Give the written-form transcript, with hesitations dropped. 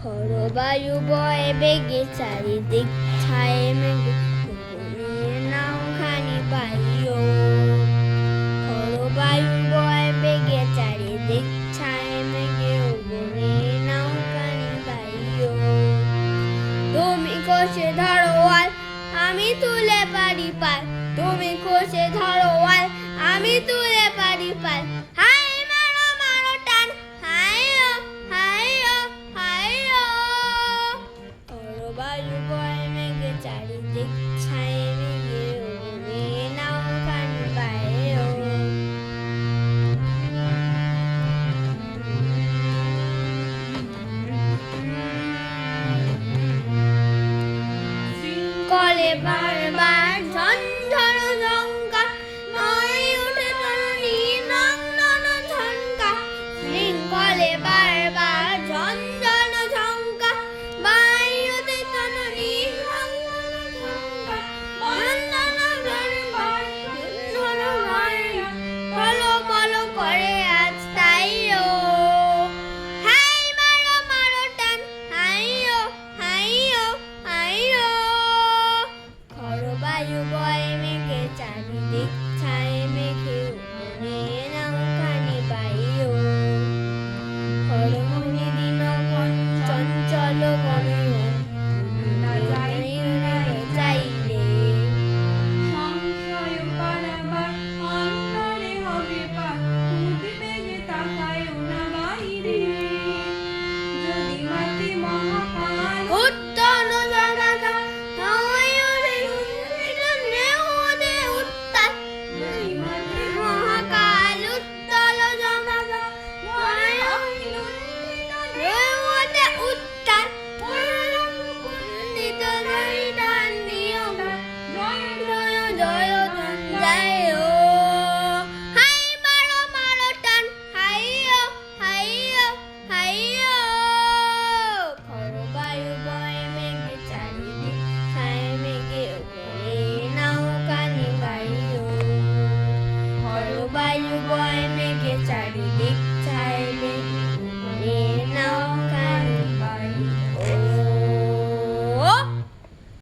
খড় বায়ু বয় বেগে চারিদিক ছায়ে মেঘে নাওখানি পাইও খড় বায়ু বয় বেগে চারিদিক ছায়ে মেঘে নাওখানি পাইও তুমি কষে ধরো আল আমি তুলে পারি পাল তুমি কষে ধরো আল আমি তুলে পারি পাল হাই মারো মারো টান হাইও হাইও হাইও খড় বায়ু বয় মেঘে চারিদিক ছায়ে মেঘে নাওখানি পাইও কলে বার